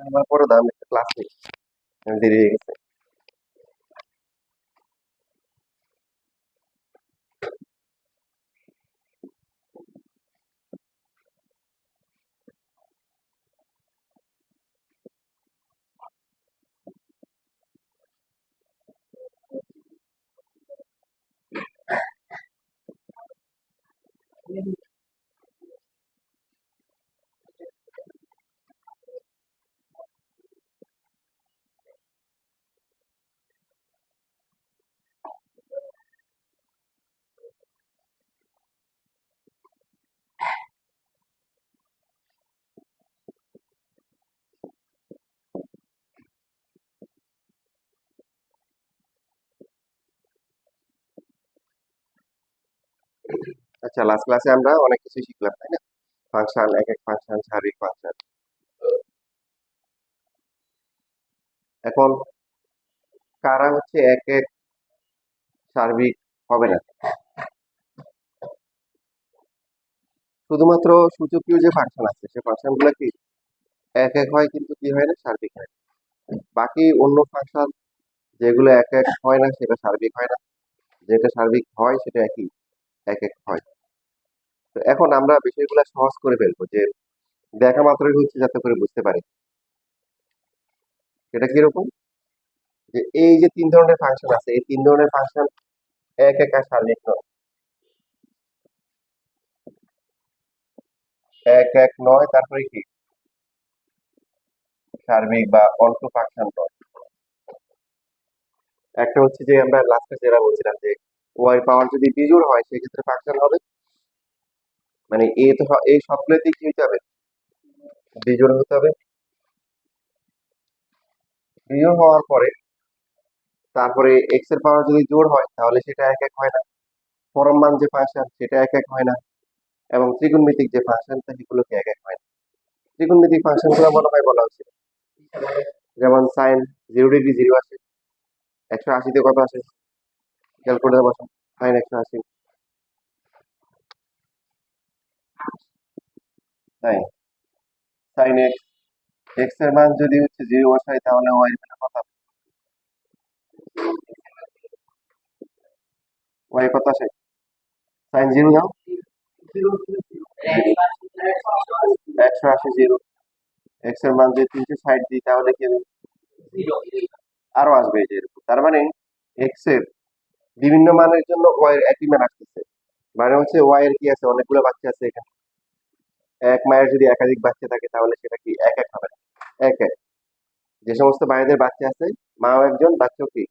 আমার পরে দাম একটা ক্লাস নেই, দেরি হয়ে গেছে। আচ্ছা, লাস্ট ক্লাসে আমরা অনেক কিছু শিখলাম, তাই না? ফাংশন, এক এক ফাংশন, সার্বিক ফাংশন। এখন কারা হচ্ছে এক এক সার্বিক হবে না? শুধুমাত্র সূচকীয় যে ফাংশন আছে সে ফাংশন গুলো কি এক এক হয়, কিন্তু কি হয় না, সার্বিক হয় না। বাকি অন্য ফাংশন যেগুলো এক এক হয় না সেটা সার্বিক হয় না, যেটা সার্বিক হয় সেটা একই এক এক হয়। তো এখন আমরা বিষয়গুলো সহজ করে ফেলবো, যে দেখা মাত্রই হচ্ছে যাতে করে বুঝতে পারি। এটা কিরকম, যে এই যে তিন ধরনের ফাংশন আছে, এই তিন ধরনের ফাংশন এক এক আর সার্বিক নয়। এক এক নয়, তারপরে কি সার্বিক বা অল্প ফাংশন নয়। একটা হচ্ছে যে আমরা লাস্টে যেটা বলছিলাম, যে ওয়াই পাওয়ার যদি বিজোড় হয় সেক্ষেত্রে ফাংশন হবে, মানে এ তো এই সবগুলোতে কি হতে হবে, বিজোড় হতে হবে। বিজোড় হওয়ার পরে তারপরে এক্স এর পাওয়ার যদি জোড় হয় তাহলে সেটা এক এক হয় না। পরম মান যে ফাংশন সেটা এক এক হয় না, এবং ত্রিগুণমিতিক যে ফাংশন সেগুলোকে এক এক হয় না। ত্রিগুণমিতিক ফাংশন গুলো মনে হয় বলা হচ্ছে, যেমন সাইন 0 ডিগ্রি 0 আসে, 180 তে কত আসে, ক্যালকুলেটর বসান। সাইন 180, তাই সাইন এক্স, এক্স এর মান যদি হচ্ছে 0 বসাই তাহলে ওয়াই এর মান কত, ওয়াই কত আসে, সাইন 0 দাও, 180 0, এক্স এর মান যদি 360 দিই তাহলে কি হবে, আরো আসবে এই যে এরকম। তার মানে এক্স এর বিভিন্ন মানের জন্য ওয়াই এর একই মান আসতেছে। মানে হচ্ছে ওয়াই এর কি আছে, অনেকগুলো বাচ্চা আছে এখানে। এক মায়ের যদি একাধিক বাচ্চা থাকে তাহলে সেটা কি এক এক হবে না, এক এক। যে সমস্ত মায়েদের বাচ্চা আছে, মাও একজন, বাচ্চাও কি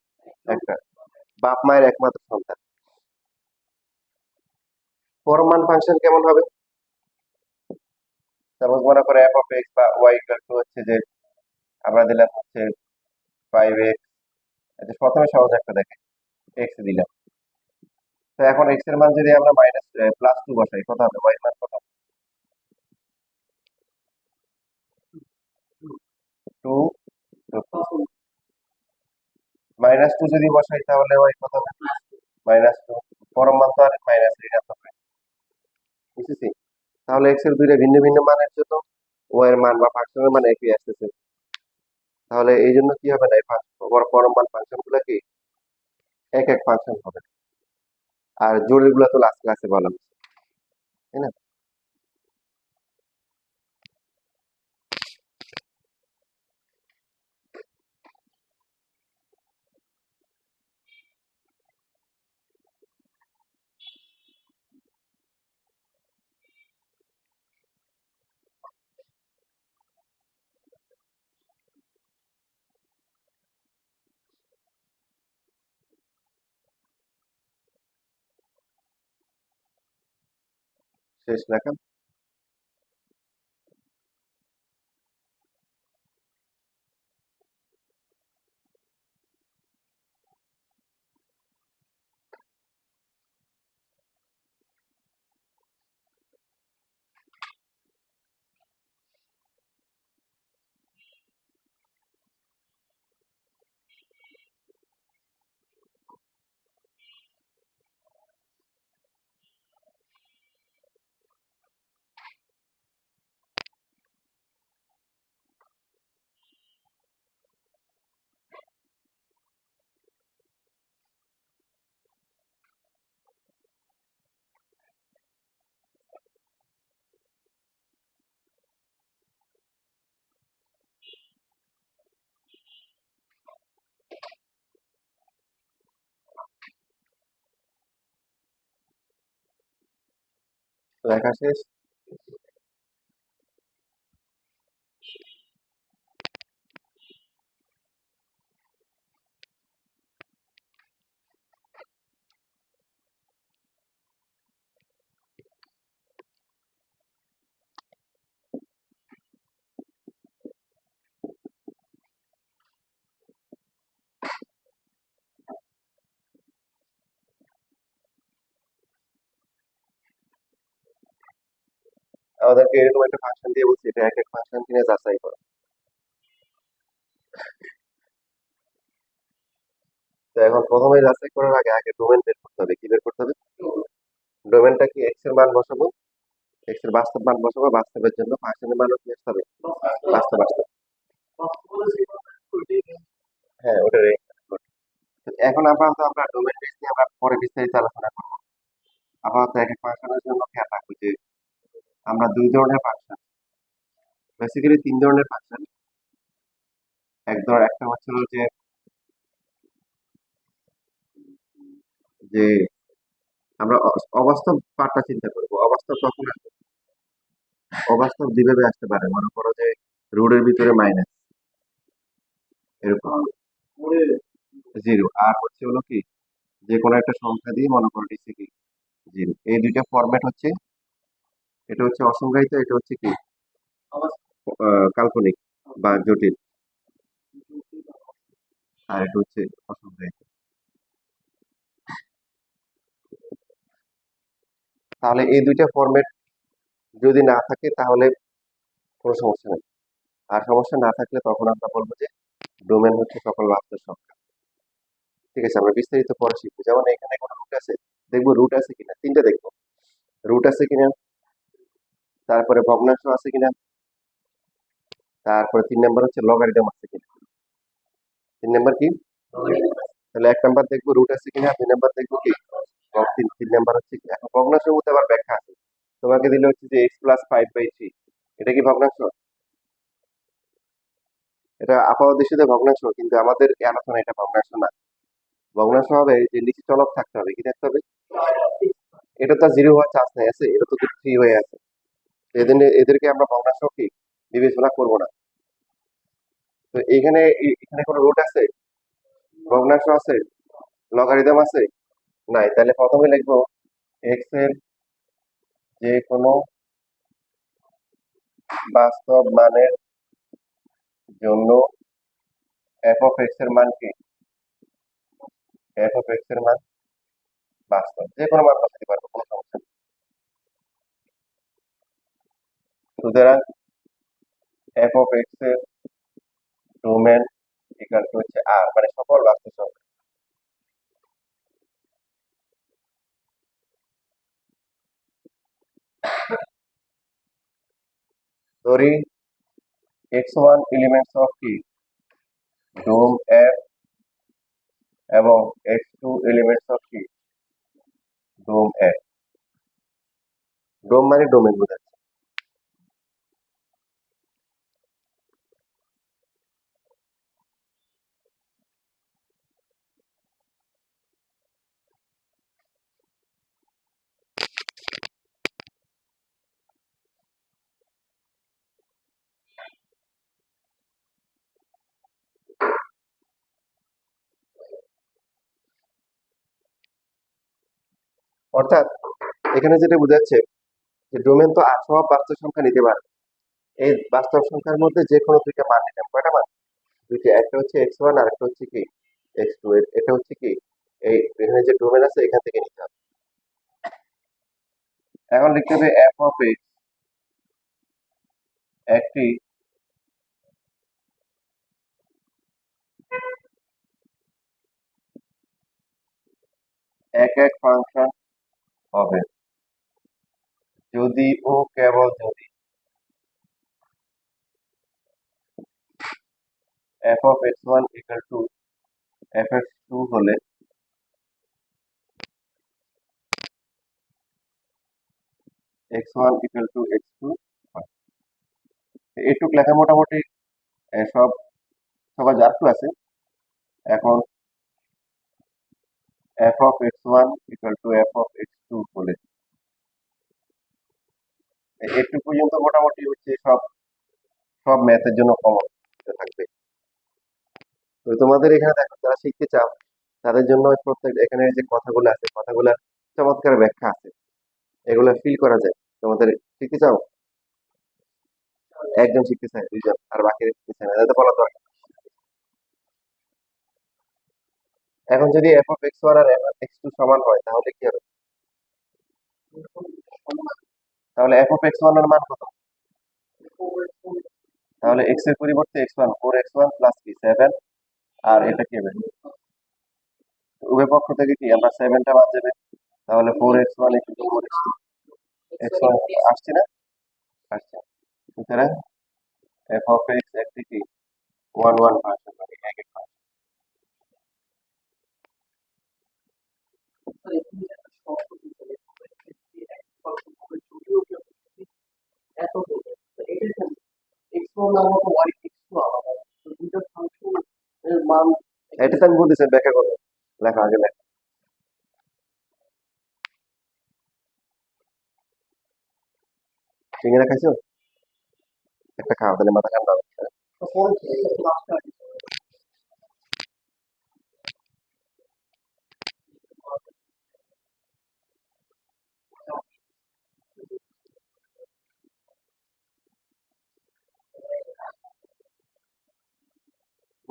একটা, বাপ মায়ের একমাত্র সন্তান। পরম মান ফাংশন কেমন হবে? সাপোজ মনে করে এফ অফ এক্স বা ওয়াই ইকুয়াল টু হচ্ছে যে আমরা দিলাম হচ্ছে 5x। আচ্ছা, প্রথমে সহজ একটা দেখে, এক্স দিলাম। তো এখন এক্স এর মান যদি আমরা মাইনাস +2 বসাই, কত হবে, ওয়াই এর মান কত, 2, -2 যদি বসাই তাহলে ওয়াই কত হবে, -2। পরম মান তো আর মাইনাস ঋণাত্মক হয়, বুঝেছি? তাহলে এক্স এর দুইটা ভিন্ন ভিন্ন মানের জন্য ওয়াই এর মান বা ফাংশনের মান একই আসতেছে। তাহলে এই জন্য কি হবে না, এই পরম মান ফাংশন গুলা কি এক এক ফাংশন হবে। আর জোড়ের গুলা তো লাস্ট ক্লাসে বলা হয়েছে, তাই না? শেষ লেখা। লেখা শেষ। আমাদেরকে এরকম একটা ফাংশন দিয়ে বলছি, এটা এক এক ফাংশন কিনে যাচাই করো। তো এখন প্রথমে যাচাই করার আগে আগে ডোমেন বের করতে হবে। কি বের করতে হবে? ডোমেনটা কি এক্স এর মান বসাবো, এক্স এর বাস্তব মান বসাবো, বাস্তবের জন্য ফাংশনের মানও কি আসতে হবে, বাস্তব বাস্তব। হ্যাঁ ওটা এখন আপাতত আমরা ডোমেন বেস নিয়ে আমরা পরে বিস্তারিত আলোচনা করবো। আপাতত এক এক ফাংশনের জন্য খেয়াল রাখবো যে আমরা দুই ধরনের ফাংশন, বেসিক্যালি তিন ধরনের ফাংশন। একটা হচ্ছে হলো যে যে আমরা অবাস্তব পার্টটা চিন্তা করবো। অবাস্তব কখন আসবে? অবাস্তব যেভাবে আসতে পারে, মনে করো যে রোডের ভিতরে মাইনাস এরকম, জিরো, আর হচ্ছে হলো কি যে কোনো একটা সংখ্যা দিয়ে মনে করো দিচ্ছে কি জিরো। এই দুইটা ফরম্যাট হচ্ছে, এটা হচ্ছে অসংজ্ঞায়িত, এটা হচ্ছে কি কাল্পনিক বা জটিল, আর এটা হচ্ছে অসংজ্ঞায়িত। তাহলে এই দুইটা ফরম্যাট যদি না থাকে তাহলে কোনো সমস্যা নেই, আর সমস্যা না থাকলে তখন আমরা বলবো যে ডোমেন হচ্ছে সকল বাস্তব সংখ্যা। ঠিক আছে, আমরা বিস্তারিত পরে শিখবো। যেমন এখানে কোনো রুট আছে, দেখবো রুট আছে কিনা, তিনটা দেখবো, রুট আছে কিনা, তারপরে ভগ্নাংশ আছে কিনা, তারপরে 3 নাম্বার হচ্ছে লগারিদম আছে কিনা। 3 নাম্বার কি? তাহলে 1 নাম্বার দেখবো রুট আছে কিনা, 2 নাম্বার দেখবো কি, 3 নাম্বার হচ্ছে কি। এখন ভগ্নাংশের মধ্যে আবার ব্যাখ্যা আছে। তোমাকে দিলে হচ্ছে যে x+5/3, এটা কি ভগ্নাংশ? এটা আপাতদৃষ্টিতে ভগ্নাংশ, কিন্তু আমাদের এই আলোচনা এটা ভগ্নাংশ না। ভগ্নাংশ হবে যে নিচে চলক থাকতে হবে, কি থাকতে হবে? এটা তো জিরো হওয়ার চান্স নেই, আছে এটা তো 3 হয়ে আছে। এদেরকে আমরা ভগ্নাংশ কি বিবেচনা করব না। তো এখানে এখানে কোনো রুট আছে, ভগ্নাংশ আছে, লগারিদম আছে, নাই। তাহলে প্রথমে লিখবো এক্স এর যে কোনো বাস্তব মানের জন্য এফ অফ এক্স এর মান কি, এফ অফ এক্স এর মান বাস্তব, যে কোনো মান বসাতে পারবো, কোনো সমস্যা নেই। সুতরাং এফ অফ এক্স এর ডোমেন ইকুয়াল টু হচ্ছে আর, মানে সকল বাস্তব সংখ্যা। ধরি x1 এলিমেন্টস অফ কি ডোম এফ এবং x2 এলিমেন্টস অফ কি ডোম এফ। ডোম মানে ডোমেন বোঝাচ্ছে। অর্থাৎ এখানে যেটা বোঝাচ্ছে যে ডোমেন তো সব বাস্তব সংখ্যা নিতে পারে। এই বাস্তব সংখ্যার মধ্যে যে কোনো দুইটা মান নিতাম, কয়টা মান? দুইটা, একটা হচ্ছে x1 আর একটা হচ্ছে কি x2। এটা হচ্ছে কি এই এখানে যে ডোমেন আছে এখান থেকে নিতে হবে। এখন লিখতে হবে এফ অফ এক্স একটি এক এক ফাংশন হবে যদি ও কেবল যদি f of x1 equal to fx2 হলে x1 ইকুয়াল টু x2 হয়। এইটুক লেখা মোটামুটি সব সবার জারটু আছে। এখন f of x1 equal to f of x2 হলে একটু পর্যন্ত মোটামুটি হচ্ছে সব সব ম্যাথের জন্য কমন থাকবে। তো তোমাদের এখানে দেখো যারা শিখতে চাও তাদের জন্য প্রত্যেক এখানে যে কথাগুলো আছে কথাগুলো চমৎকার ব্যাখ্যা আছে, এগুলো ফিল করা যায়। তোমাদের শিখতে চাও, একজন শিখতে চায়, দুইজন, আর বাকি শিখতে চায় না, এটা তো বলা দরকার। এখন যদি এফ অফ এক্স ওয়ান আর এফ অফ এক্স টু সমান হয় তাহলে কি হবে? তাহলে এফ অফ এক্স ওয়ান এর মান কত? তাহলে এক্স এর পরিবর্তে এক্স ওয়ান, 4x1 প্লাস কি 7, আর এটা কি হবে? উভয় পক্ষ থেকে কি আমরা 7টা বাদ যাবে, তাহলে 4x1 equal to 4x2, x1 আসছে না? আসছে। সুতরাং এফ অফ এক্স একটি কি 1 ভার্সন, মানে এক এক ভার্সন। এটা তো আমি বলতেছি, ব্যাখ্যা করবো, লেখা আগে লেখা। সিঙ্গারা খাইছো? একটা খাও, তাহলে মাথা ঠান্ডা হবে।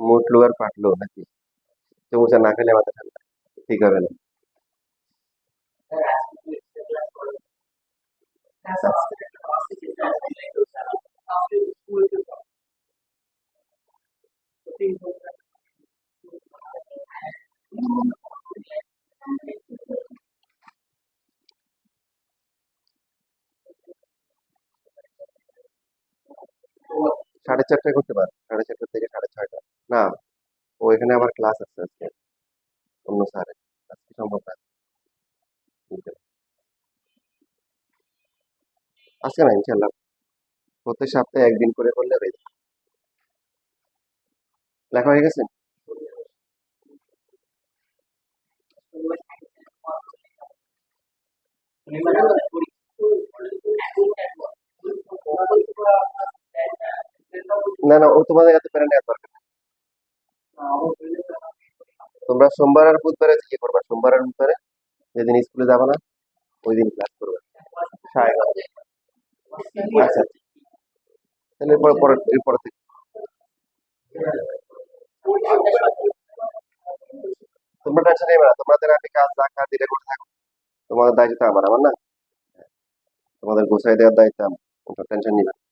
মুটলো আর পাটলো নাকি? চমচা না খেলে মাথা ঠান্ডা ঠিক হবে না। সাড়ে চারটায় করতে পার, 4:30 থেকে 6:30। না, ও এখানে আমার ক্লাস আছে আজকে, অন্য স্যারের, আজকে সম্ভব না। আজকে না, ইনশাল্লাহ প্রত্যেক সপ্তাহে একদিন করে করলে হয়ে যাবে। লেখা হয়ে গেছে? না না, ও তোমাদের এত প্যারা নেওয়ার দরকার নেই। তোমরা সোমবার আর বুধবারে কি করবা? সোমবার আর বুধবারে যেদিন স্কুলে যাবে না ওই দিন ক্লাস করবে 11:30। আচ্ছা, তাহলে এরপর থেকে তোমরা টেনশন নেবে না, তোমাদের আমি কাজ যা কাজ দিলে করে থাকো, তোমাদের দায়িত্ব আমার, আমার না, তোমাদের গোছাই দেওয়ার দায়িত্ব আমার, তোমরা টেনশন নিবে না।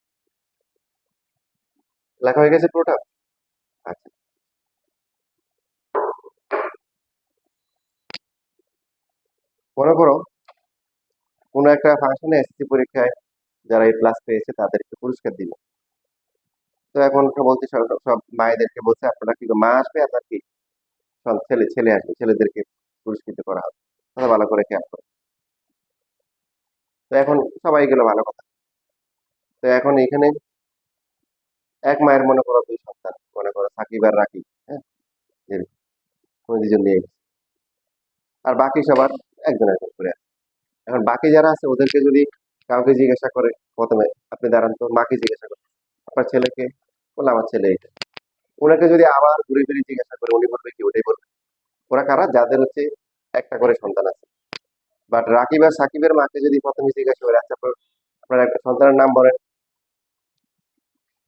লেখা হয়ে গেছে পুরোটা? আচ্ছা, মনে করো কোনো একটা ফাংশনে এসএসসি পরীক্ষায় যারা এ প্লাস পেয়েছে তাদেরকে পুরস্কার দিল। তো এখন বলছে সব সব মায়েদেরকে বলছে আপনারা কি মা আসবে, আপনার কি সব ছেলে ছেলে আসবে, ছেলেদেরকে পুরস্কৃত করা হবে, কথা ভালো করে খেয়াল করো। তো এখন সবাই গেল, ভালো কথা। তো এখন এখানে এক মায়ের মনে করো দুই সন্তান, মনে করো সাকিব আর রাকিব, হ্যাঁ, এরকম, তুমি দুজন নিয়ে গেছো। আর বাকি সবার একজন একজন করে আছে। এখন বাকি যারা আছে ওদেরকে যদি কাউকে জিজ্ঞাসা করে, প্রথমে আপনি দাঁড়ান তো, মাকে জিজ্ঞাসা করে আপনার ছেলেকে, বলে আমার ছেলে এটা। ওনাকে যদি আবার ঘুরে ফিরে জিজ্ঞাসা করে উনি বলবে কি ওটাই বলবে। ওরা কারা? যাদের হচ্ছে একটা করে সন্তান আছে। বাট রাকিব আর সাকিবের মাকে যদি প্রথমে জিজ্ঞাসা করে আচ্ছা আপনার একটা সন্তানের নাম বলেন,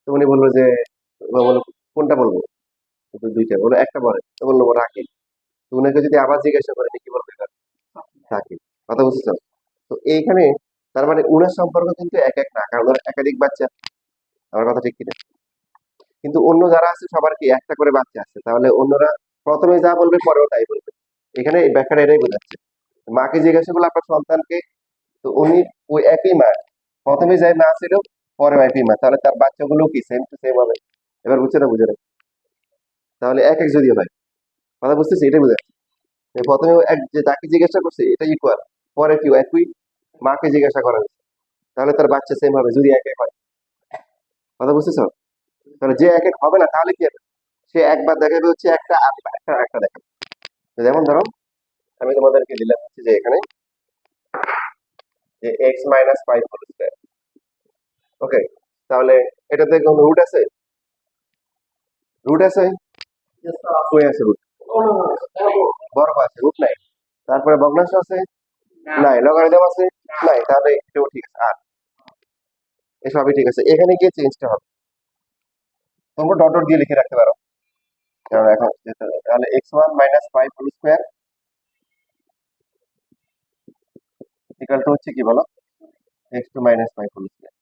তো উনি বললো যে, ও বললো কোনটা বলবো, তো দুইটা বলো, একটা বলে, তো বললো রাকিব। তো উনাকে যদি আবার জিজ্ঞাসা করে কি বলবে এবার? সাকিব। কথা বুঝেছো? তো এইখানে তার মানে উনার সম্পর্ক কিন্তু এক এক না, কারণ ওর একাধিক বাচ্চা। আমার কথা ঠিক কিনা? কিন্তু অন্য যারা আছে সবার কি একটা করে বাচ্চা আছে, তাহলে অন্যরা প্রথমে যা বলবে পরেও তাই বলবে। এখানে এই ব্যাখ্যাটা এটাই বোঝাচ্ছে। মাকে জিজ্ঞাসা করলো আপনার সন্তানকে, তো উনি ওই একই মা, প্রথমে যাই মা ছিল পরে একই মা, তাহলে তার বাচ্চাগুলো কি সেম টু সেম হবে? এবার বুঝছে না, বুঝে না? তাহলে এক এক যদিও হয়, কথা বুঝতেছি, এটাই বোঝাচ্ছে যে প্রথমে ও এক যে যাকে জিজ্ঞাসা করছে এটা ইকুয়াল, পরে কি একই মাকে জিজ্ঞাসা করা হয়েছে, তাহলে তার বাচ্চা সেম হবে যদি এক এক হয়। কথা বুঝতেছো? তাহলে যে এক এক হবে না তাহলে কি হবে? সে একবার দেখাবে হচ্ছে একটা, আর একটা একটা দেখাবে। তো যেমন ধরো আমি তোমাদেরকে দিলাম হচ্ছে যে এখানে যে x minus five whole square, okay, তাহলে এটাতে কোন রুট আছে? রুট আছে? কই আছে রুট? বর্গ আছে, রুট নাই। তারপরে ভগ্নাংশ আছে? নাই। লগারিদম আছে? নাই। তাহলে এটাও ঠিক আছে। আর এসবই ঠিক আছে, এখানে গিয়ে চেঞ্জটা হবে। তোমরা ডট ডট দিয়ে লিখে রাখতে পারো। কারণ এখন তাহলে x1 minus 5 whole square equal to হচ্ছে কি বলো, x2 মাইনাস 5 হোল স্কয়ার।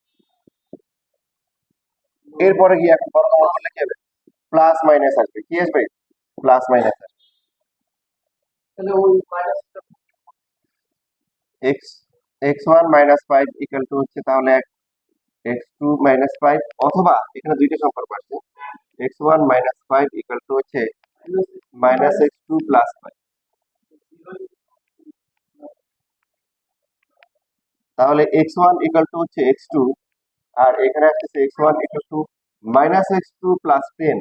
এরপরে গিয়ে এখন বর্গমূল করলে কি হবে? প্লাস মাইনাস আসবে। কি আসবে? প্লাস মাইনাস আসবে। x x1 minus 5 equal to হচ্ছে তাহলে x2 মাইনাস 5, অথবা এখানে দুইটা সম্পর্ক আছে, x1 মাইনাস 5 ইকুয়াল টু হচ্ছে মাইনাস x2 প্লাস 5। তাহলে x1 ইকুয়াল টু হচ্ছে x2, আর এখানে আসছে x1 equal to minus x2 plus 10।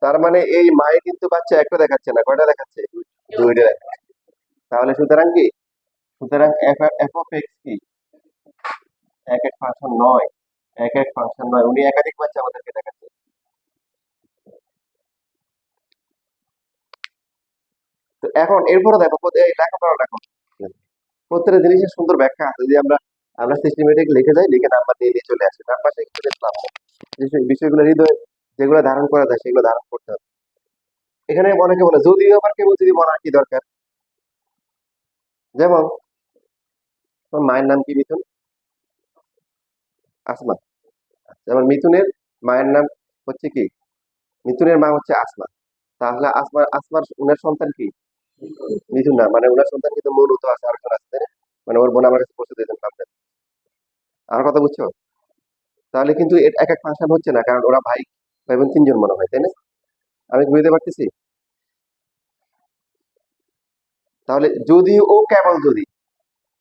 তার মানে এই মায়ে কিন্তু বাচ্চা একটা দেখাচ্ছে না, কয়টা দেখাচ্ছে? দুইটা দেখাচ্ছে। তাহলে সুতরাং কি, সুতরাং এফ অফ এক্স কি এক এক ফাংশন নয়, এক এক ফাংশন নয়, উনি একাধিক বাচ্চা আমাদেরকে দেখাচ্ছে। তো এখন এরপরে দেখো এই লেখাপড়া দেখো, প্রত্যেকটা জিনিসের সুন্দর ব্যাখ্যা আছে। যদি আমরা আমরা সিস্টেমেটিক লিখে যাই, লিখে নাম্বার দিয়ে নিয়ে চলে আসি, তার পাশে কিছু দেখলাম বিষয়গুলো হৃদয় যেগুলো ধারণ করা যায় সেগুলো ধারণ করতে হবে। এখানে অনেকে বলে যদিও, আবার কেবল যদি বলার কি দরকার, যেমন তোমার মায়ের নাম কি? মিথুন, আসমা। যেমন মিথুনের মায়ের নাম হচ্ছে কি? মিথুনের মা হচ্ছে আসমা। তাহলে আসমার উনার সন্তান কি? মিথুন না, মানে উনার সন্তান কিন্তু মূলত আছে, আরেকজন আছে, তাই না? মানে ওর বোন আমার কাছে পৌঁছে দিয়েছেন নাম দেন। আমার কথা বুঝছো? তাহলে কিন্তু এক এক ফাংশন হচ্ছে না, কারণ ওরা ভাই ভাই বোন তিনজন মনে হয়, তাই না? আমি কি বুঝতে পারতেছি? তাহলে যদি ও কেবল যদি,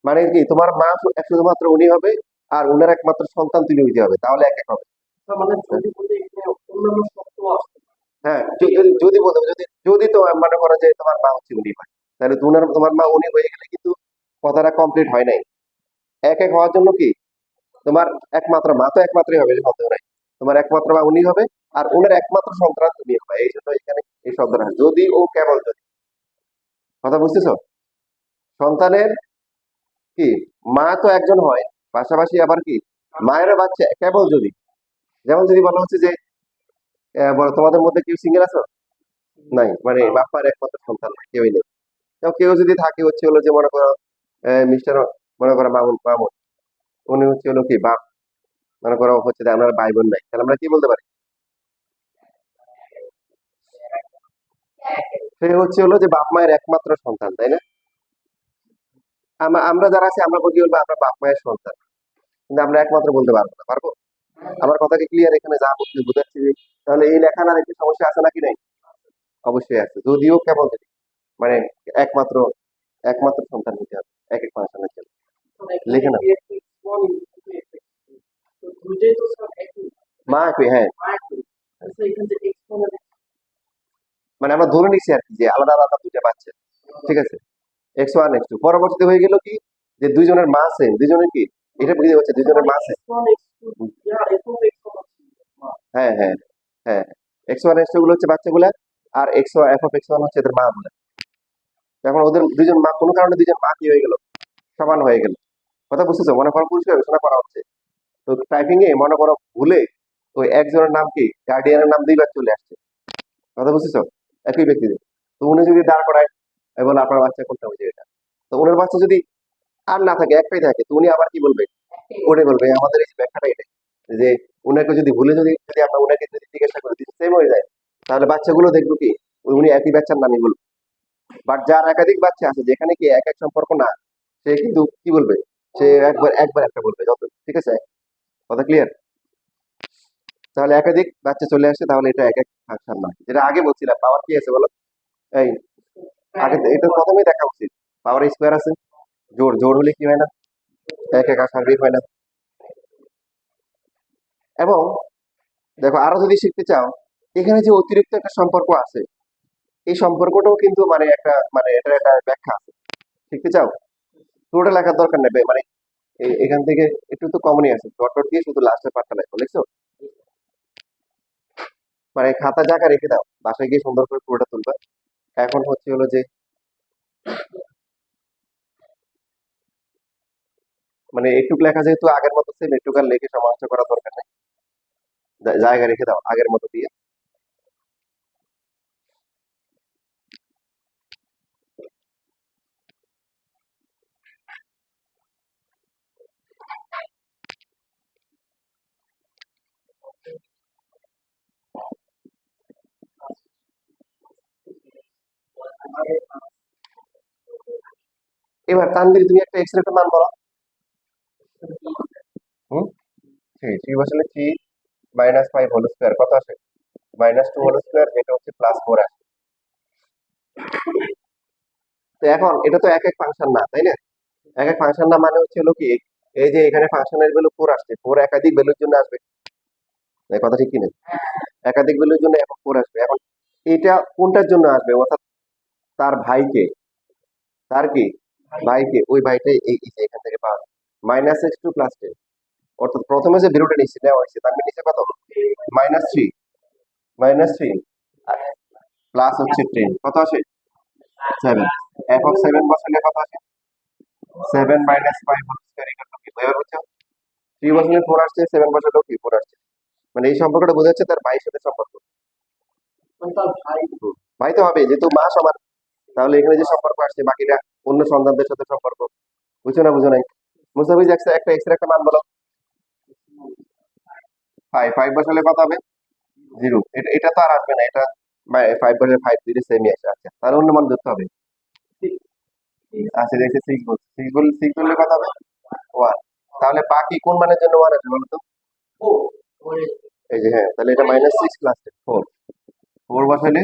মানে কি তোমার মা শুধুমাত্র উনি হবে, আর উনার একমাত্র সন্তান তুমি হইতে হবে, তাহলে এক এক হবে। হ্যাঁ, যদি বলতে হবে, যদি তো মনে করো যে তোমার মা হচ্ছে উনি হয়, তাহলে তোমার মা উনি হয়ে গেলে কিন্তু কথাটা কমপ্লিট হয় নাই। এক এক হওয়ার জন্য কি, তোমার একমাত্র মা তো একমাত্রই হবে, সন্দেহ নাই। তোমার একমাত্র মা উনি হবে, আর উনার একমাত্র সন্তান তুমি হবে। এই জন্য এখানে এই শব্দটা, যদি ও কেবল যদি। কথা বুঝতেছো? সন্তানের কি, মা তো একজন হয়, পাশাপাশি আবার কি মায়ের বাচ্চা কেবল যদি। যেমন যদি বলা হচ্ছে যে বলো তোমাদের মধ্যে কেউ সিঙ্গেল আছো? নাই, মানে বাপ্পার একমাত্র সন্তান কেউই নেই। তো কেউ যদি থাকে হচ্ছে হলো যে মনে করো মিস্টার, মনে করো মামুন মামুন, উনি হচ্ছে হলো কি বাপ, মনে করো হচ্ছে যে আমরা ভাই বোন নাই, তাহলে আমরা কি বলতে পারি? সে হচ্ছে হলো যে বাপ মায়ের একমাত্র সন্তান, তাই না? আমরা যারা আছি আমরা বলি বলবো আমরা বাপ মায়ের সন্তান, কিন্তু আমরা একমাত্র বলতে পারবো না, পারবো? আমার কথা কি ক্লিয়ার? এখানে যা বলতে বুঝাচ্ছি যে, তাহলে এই লেখার আর একটি সমস্যা আছে নাকি নাই? অবশ্যই আছে, যদিও কেবল যদি, মানে একমাত্র একমাত্র সন্তান হতে হবে এক এক ফাংশনের জন্য। লিখে না, মা একই, হ্যাঁ। মানে আমরা ধরে নিচ্ছি আর কি যে আলাদা আলাদা দুইটা বাচ্চা, ঠিক আছে? x1 x2 পরবর্তীতে হয়ে গেল কি, যে দুইজনের মা সেম, দুইজনের কি, এটা বুঝতে পারছে দুইজনের মা সেম। হ্যাঁ হ্যাঁ হ্যাঁ, x1 x2 গুলো হচ্ছে বাচ্চাগুলা, আর x1 f of x1 হচ্ছে এদের মা গুলা। এখন ওদের দুইজন মা, কোনো কারণে দুইজন মা কি হয়ে গেল, সমান হয়ে গেল। কথা বুঝতেছো? মনে করো পরিষ্কার ঘোষণা করা হচ্ছে, তো টাইপিং এ মনে করো ভুলে ওই একজনের নাম কি গার্ডিয়ানের নাম দুইবার চলে আসছে। কথা বুঝতেছো? একই ব্যক্তিদের। তো উনি যদি দাঁড় করায় বলে আপনার বাচ্চা কোনটা, বুঝে এটা, তো ওনার বাচ্চা যদি আর না থাকে, একটাই থাকে, তো উনি আবার কি বলবে? ওটাই বলবে। আমাদের এই যে ব্যাখ্যাটা এটাই, যে উনাকে যদি ভুলে যদি যদি আমরা উনাকে যদি জিজ্ঞাসা করি সেম হয়ে যায়, তাহলে বাচ্চাগুলো দেখবো কি উনি একই বাচ্চার নামই বলবে। বাট যার একাধিক বাচ্চা আছে, যেখানে কি এক এক সম্পর্ক না, সে কিন্তু কি বলবে? সে একবার একবার একটা বলবে যত, ঠিক আছে? কথা ক্লিয়ার? তাহলে একাধিক বাচ্চা চলে আসে, তাহলে এটা এক এক ফাংশন নয়, যেটা আগে বলছিলাম পাওয়ার কি আছে বলো? এই আগে এটা প্রথমেই দেখা উচিত, পাওয়ার স্কোয়ার আছে, জোর জোর হলে কি হয় না, এক এক সার্বিক হয় না। এবং দেখো আরো যদি শিখতে চাও, এখানে যে অতিরিক্ত একটা সম্পর্ক আছে, এই সম্পর্কটাও কিন্তু মানে একটা, মানে এটার একটা ব্যাখ্যা আছে। শিখতে চাও? পুরোটা লেখার দরকার নেই, মানে এখান থেকে একটু তো কমনই আছে, ডট ডট দিয়ে শুধু লাস্টের পার্টটা লেখো, লিখছো? মানে খাতা জায়গা রেখে দাও, বাসায় গিয়ে সুন্দর করে পুরোটা তুলবা। এখন হচ্ছে হলো যে মানে একটু লেখা যেহেতু আগের মতো সেম, একটু আর লেখে সমস্যা করার দরকার নেই, জায়গা রেখে দাও আগের মতো দিয়ে। এবার তানভীর তুমি একটা এক্স এর একটা মান বলো। হুম, থ্রি বসালে three minus five whole square কত আসে? মাইনাস টু হোল স্কোয়ার, যেটা হচ্ছে প্লাস ফোর আসে। তো এখন এটা তো এক এক ফাংশন না, তাই না? এক এক ফাংশন না মানে হচ্ছে হলো কি, এই যে এখানে ফাংশনের ভ্যালু ফোর আসছে, ফোর একাধিক ভ্যালুর জন্য আসবে, এই কথা ঠিক কিনা? একাধিক ভ্যালুর জন্য এখন ফোর আসবে। এখন এটা কোনটার জন্য আসবে, অর্থাৎ তার ভাইকে, তার কি ভাইকে, ওই ভাইটাই এই যে এখান থেকে পাওয়া minus x two plus ten. অর্থাৎ প্রথমে যে বেরোটা নিচ্ছে নেওয়া হয়েছে, তার নিচে কত? Minus three, minus three plus হচ্ছে টেন, কত আসে? সেভেন। এফ অফ সেভেন বসালে কত আসে? Seven minus five whole square equal to কি, এবার বুঝছো? থ্রি বসালে ফোর আসছে, সেভেন বসালেও কি ফোর আসছে। মানে এই সম্পর্কটা বোঝা যাচ্ছে তার ভাইয়ের সাথে সম্পর্ক। ভাই তো হবে যেহেতু মা সমান, তাহলে এখানে যে সম্পর্ক আসছে বাকিটা অন্য সন্তানদের সাথে সম্পর্ক। বুঝছো না বুঝো নাই? মুস্তাফিজ একটা এক্স এর একটা মান বলো। ফাইভ, ফাইভ বসালে কত হবে? জিরো। এটা এটা তো আর আসবে না, এটা ফাইভ বসালে ফাইভ দুইটা সেমই আসে। আচ্ছা, তাহলে অন্য মান ধরতে হবে। আচ্ছা দেখছি সিক্স বলছে, সিক্স বললে কত হবে? ওয়ান। তাহলে বাকি কোন মানের জন্য ওয়ান আসবে বলো তো? এই যে হ্যাঁ, তাহলে এটা minus six plus four, four বসালে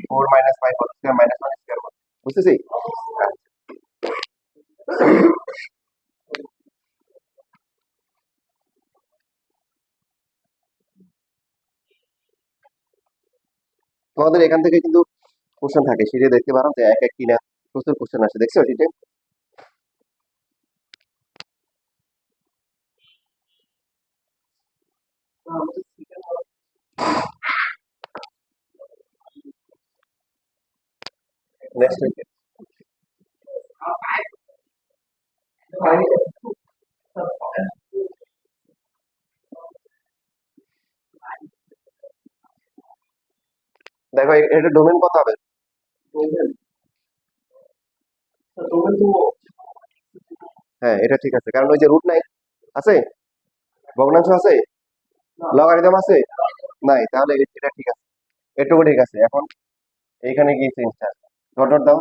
four minus five whole square minus one square, বুঝতেছি? আচ্ছা, তোমাদের এখান থেকে কিন্তু কোশ্চেন থাকে, সিটে দেখতে পারো যে এক এক কিনা প্রচুর কোশ্চেন আসে, দেখছো সিটে? নেক্সট উইকে দেখো এটা ডোমেন কত হবে? হ্যাঁ এটা ঠিক আছে, কারণ ওই যে রুট নাই, আছে ভগ্নাংশ আছে, লগারিদম আছে, নাই, তাহলে এটা ঠিক আছে, এটুকু ঠিক আছে। এখন এইখানে কি চেঞ্জটা আছে, ডট ডট দাও।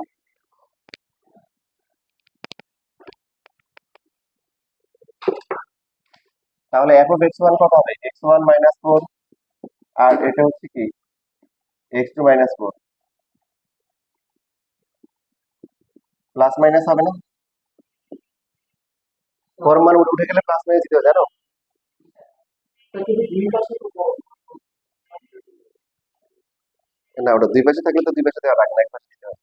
তাহলে এফ অফ এক্স ওয়ান কত হবে? এক্স ওয়ান মাইনাস ফোর, আর এটা হচ্ছে কি x two minus four, plus minus হবে না? ফোর মান উঠে গেলে প্লাস মাইনাস দিতে হয়, জানো? না, ওটা দুই পাশে থাকলে তো দুই পাশে দেওয়া লাগে না, এক পাশে দিতে হয়।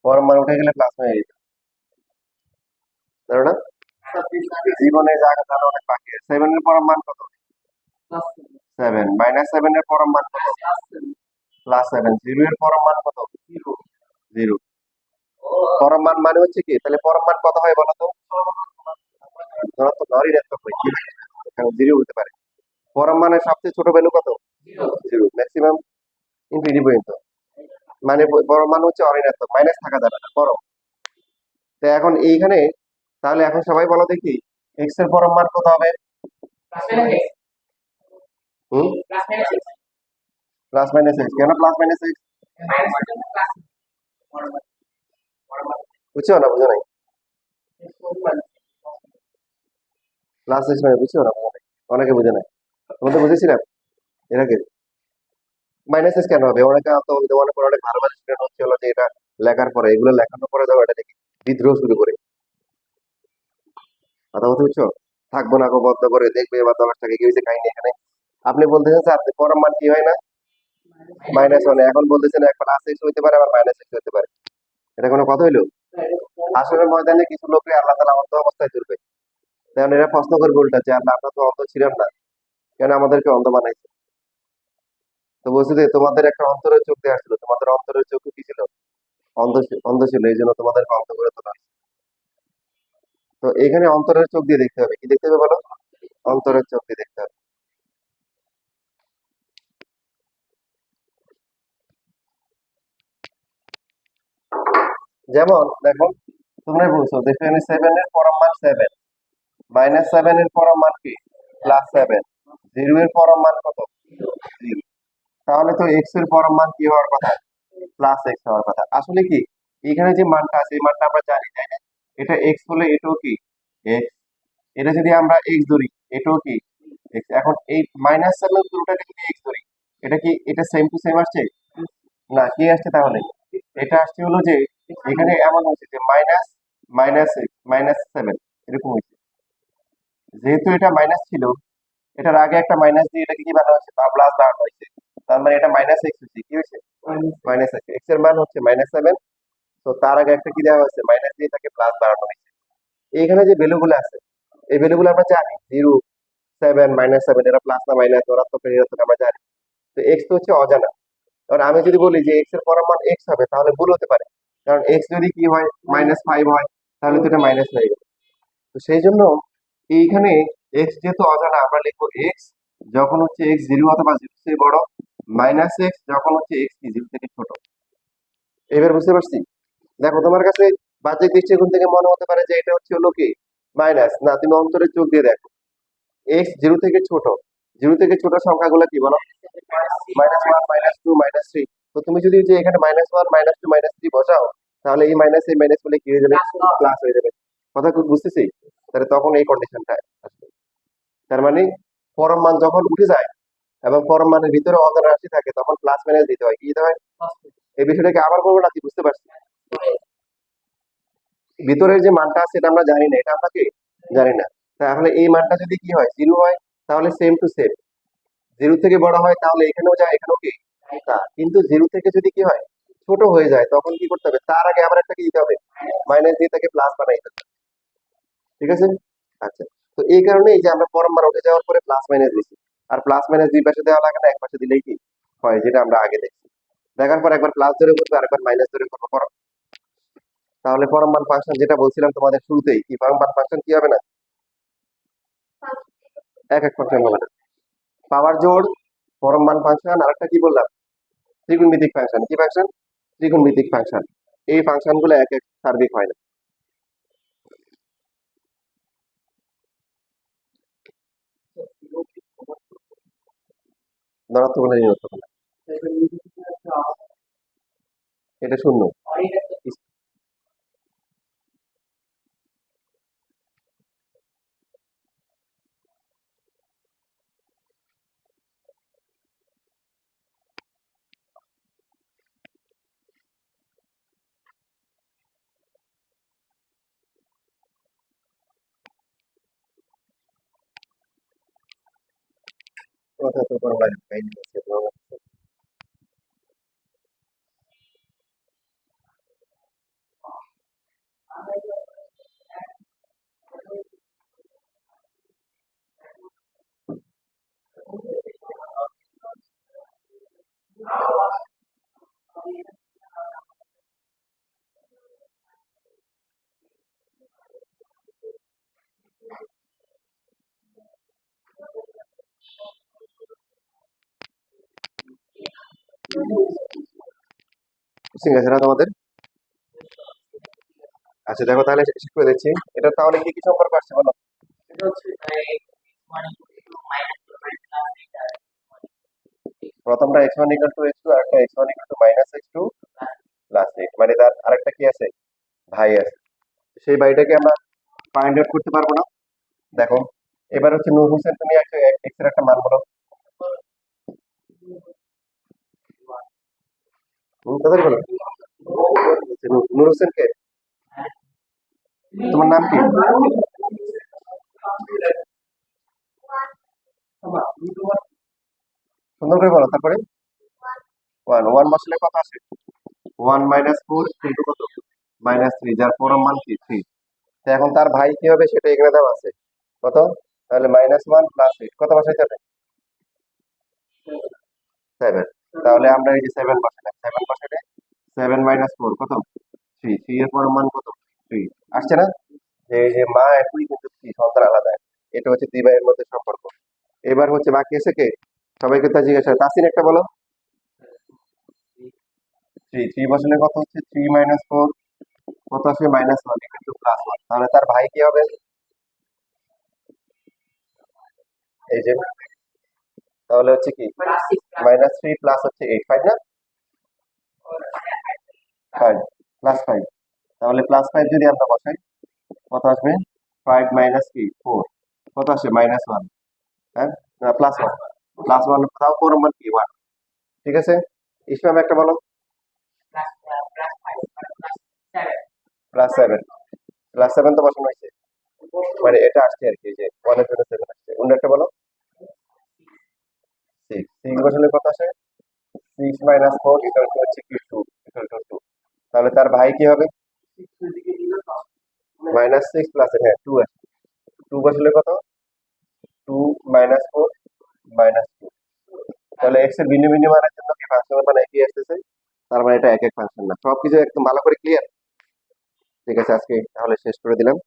ফোর মান উঠে গেলে প্লাস মাইনাস দিতে হয়, জানো না? জীবনে যা জানো অনেক বাকি আছে। সেভেন এর পরম মান কত? সেভেন। মাইনাস সেভেন এর পরম মান কত? Plus seven. জিরো এর পরম মান কত? জিরো। পরম মান মানে হচ্ছে কি, তাহলে পরম মান কত হয় বলো তো? ধনাত্মক না ঋণাত্মক হয়, কারণ জিরো হতে পারে। পরম মানের সবচেয়ে ছোট ভ্যালু কত? জিরো। ম্যাক্সিমাম ইনফিনিটি পর্যন্ত, মানে পরম মান হচ্ছে অঋণাত্মক, মাইনাস থাকা যাবে না, পরম। তো এখন এইখানে, তাহলে এখন সবাই বলো দেখি এক্স এর পরম মান কত হবে? হুম, প্লাস মাইনাস এক্স। কেন প্লাস মাইনাস এক্স? বুঝছো না বুঝো নাই? প্লাস এক্স মানে বুঝছো না বুঝো নাই? অনেকে বুঝে নাই, তোমার তো বুঝেছিলাম এর আগে। মাইনাস এক্স কেন হবে? অনেকে তো মনে করো অনেক ভালো ভালো স্টুডেন্ট হচ্ছে হলো যে এটা লেখার পরে, এগুলো লেখানোর পরে যাও এটা দেখি বিদ্রোহ শুরু করে, কথা বলতে বুঝছো? থাকবো না গো বদ্ধ করে দেখবে এবার 10 টাকা কি হয়েছে কাহিনী এখানে। আপনি বলতেছেন স্যার পরম মান কি হয় না? Minus one. এখন বলতেছেন এক প্লাস এক্স হইতে পারে আবার মাইনাস এক্স হইতে পারে, এটা কোনো কথা হইলো? আসলে ময়দানে কিছু লোককে আল্লাহ তাআলা অন্ধ অবস্থায় তুলবে। কারণ এরা প্রশ্ন করবে উল্টা যে আল্লাহ আমরা তো অন্ধ ছিলাম না, কেন আমাদেরকে অন্ধ বানাইছে? তো বলছে যে তোমাদের একটা অন্তরের চোখ দেওয়া ছিল, তোমাদের অন্তরের চোখ কি ছিল? অন্ধ ছিল, এই জন্য তোমাদেরকে অন্ধ করে তোলা হয়েছে। তো এখানে অন্তরের চোখ দিয়ে দেখতে হবে, কি দেখতে হবে বলো? অন্তরের চোখ দিয়ে দেখতে হবে। যেমন দেখো, তোমরা বলছো যে 27 এর পরম মান 7, -7 এর পরম মান কি? +7, 0 এর পরম মান কত? 0। তাহলে তো x এর পরম মান কি হওয়ার কথা? +x হওয়ার কথা। আসলে কি, এখানে যে মানটা আছে এই মানটা আমরা জানি, তাই না? এটা x হলে এটাও কি x, এটা যদি আমরা x ধরি এটাও কি x। এখন এই -7 পুরোটাকে যদি x ধরি, এটা কি এটা সেম টু সেম আসছে? না, কি আসছে তাহলে? এটা আসছে হলো যে এখানে এমন হচ্ছে যে মাইনাস মাইনাস -7 এরকম হয়েছে। যেহেতু এটা মাইনাস ছিল, এটার আগে একটা মাইনাস দিয়ে এটাকে কি বানানো হয়েছে? প্লাস বানানো হয়েছে। তার মানে এটা মাইনাস এক্স হচ্ছে, কি হয়েছে? Minus x. এক্স এর মান হচ্ছে -7, তো তার আগে একটা কি দেওয়া হয়েছে? মাইনাস দিয়ে তাকে প্লাস বানানো হয়েছে। এইখানে যে ভ্যালুগুলো আছে এই ভ্যালুগুলো আমরা জানি, 0, 7, -7, এরা প্লাস না মাইনাস, ধনাত্মক না ঋণাত্মক আমরা জানি। তো এক্স তো হচ্ছে অজানা। এবার আমি যদি বলি যে এক্স এর পরম মান এক্স হবে, তাহলে ভুল হতে পারে। কারণ এক্স যদি কি হয়, -5 হয়, তাহলে তো এটা মাইনাস হয়ে গেল। তো সেই জন্য এইখানে এক্স যেহেতু অজানা, আমরা লিখবো এক্স যখন হচ্ছে এক্স 0 অথবা 0 থেকে বড়, -x যখন হচ্ছে এক্স কি 0 থেকে ছোট। এবার বুঝতে পারছি? দেখো তোমার কাছে বাহ্যিক দৃষ্টিকোণ থেকে মনে হতে পারে যে এটা হচ্ছে হলো কি মাইনাস, না তুমি অন্তরের চোখ দিয়ে দেখো, এক্স 0 থেকে ছোট, 0 থেকে ছোট সংখ্যাগুলো কি বলো? -1, -2, -3। তো তুমি যদি যে এখানে -1, -2, -3 বসাও, তাহলে এই মাইনাস এই মাইনাস বলে কি হয়ে যাবে? প্লাস হয়ে যাবে। কথা কি বুঝতেছি? তাহলে তখন এই কন্ডিশনটা আসবে। তার মানে পরম মান যখন উঠে যায় এবং পরম মানের ভিতরে অজানা রাশি থাকে, তখন প্লাস মাইনাস দিতে হয়, কি দিতে হয়? এই বিষয়টাকে আবার বলবো নাকি বুঝতে পারছি? ভিতরের যে মানটা আছে এটা আমরা জানি না, এটা আমরা কি জানি না। তাহলে এই মানটা যদি কি হয়, 0 হয়, তাহলে সেম টু সেম। 0 থেকে বড় হয় তাহলে এখানেও যায়, এখানেও কি তা। কিন্তু 0 থেকে যদি কি হয়, ছোট হয়ে যায়, তখন কি করতে হবে? তার আগে আবার একটা কি দিতে হবে? মাইনাস দিয়ে তাকে প্লাস বানাই দিতে হবে। ঠিক আছে? আচ্ছা। তো এই কারণে এই যে আমরা পরম মান উঠে যাওয়ার পরে প্লাস মাইনাস দিচ্ছি। আর প্লাস মাইনাস দুই পাশে দেওয়া লাগে না, এক পাশে দিলেই কি হয়, যেটা আমরা আগে দেখছি। দেখার পর একবার প্লাস ধরে করবে, আরেকবার মাইনাস ধরে করবো পরম। তাহলে পরম মান ফাংশন যেটা বলছিলাম তোমাদের শুরুতেই, কি পরম মান ফাংশন কি হবে না? এক এক ফাংশন হবে না। পাওয়ার জোড়, পরম মান ফাংশন, আর একটা কি বললাম? ত্রিগুণমিতিক ফাংশন। কি ফাংশন? ত্রিগুণমিতিক ফাংশন। এই ফাংশন গুলো এক এক সার্বিক হয় না। ধনাত্মক না ঋণাত্মক না, এটা শূন্য। কথা তো পরম লাগে, কাহিনী আছে, তোমার কাছে। ঠিক আছে না তোমাদের? আচ্ছা দেখো, তাহলে শেষ করে দিচ্ছি। এটা তাহলে কি কি সম্পর্ক আসছে বলো? প্রথমটা x1 = x2, আর একটা x1 = -x2 +8, মানে তার আরেকটা কি আছে? ভাই আছে। সেই ভাইটাকে আমরা ফাইন্ড আউট করতে পারবো না? দেখো, এবার হচ্ছে নূর হোসেন, তুমি একটা x এর একটা মান বলো। তাদের বলো। নূর হোসেন কে? তোমার নাম কি? সুন্দর করে বলো, তারপরে 1 1 বসালে কত আসে? 1 - 4 × কত? -3, যার পরম মান কি 3। তো এখন তার ভাই কি হবে সেটা এখানে দেওয়া আছে কত, তাহলে -1 + 8 কত বসাইতে হবে 7। তাহলে আমরা এই যে 7 বসাইলাম, 7 বসাইলে 7 - 4 কত 3, 3 এর পরম মান কত 3 আসছে না, যে এই যে মা একই কিন্তু কি সন্তান আলাদা। এটা হচ্ছে দুই ভাইয়ের মধ্যে সম্পর্ক। এবার হচ্ছে বাকি আছে কে, সবাইকে তা জিজ্ঞাসা, তাসিন একটা বলো। 3, 3 বসালে কত হচ্ছে 3 - 4 কত আসবে -1 কিন্তু +1, তাহলে তার ভাই কি হবে এই যে, তাহলে হচ্ছে কি -3 প্লাস হচ্ছে 8, 5 না 5 +5, তাহলে +5 যদি আমরা বসাই কত আসবে 5 মাইনাস কি 4 কত আসে -1, হ্যাঁ না +1, +1 তাও পরম মান কি 1, ঠিক আছে। ইসলাম একটা বলো +7, +7 তো বসানো হয়েছে, মানে এটা আসছে আর কি, যে 1 এর জন্য 7 আসছে। অন্য একটা বলো 6, 6 বসালে কত আসে 6 - 4 ইকুয়াল টু হচ্ছে কি 2, ইকুয়াল টু 2, তাহলে তার ভাই কি হবে -6 প্লাস হ্যাঁ 2 আসে, 2 বসালে কত 2 - 4 -2, তাহলে x এর ভিন্ন ভিন্ন মানের জন্য কি ফাংশনের মান একই আসতেছে, তার মানে এটা এক এক ফাংশন না। সবকিছু একদম ভালো করে ক্লিয়ার, ঠিক আছে আজকে তাহলে শেষ করে দিলাম।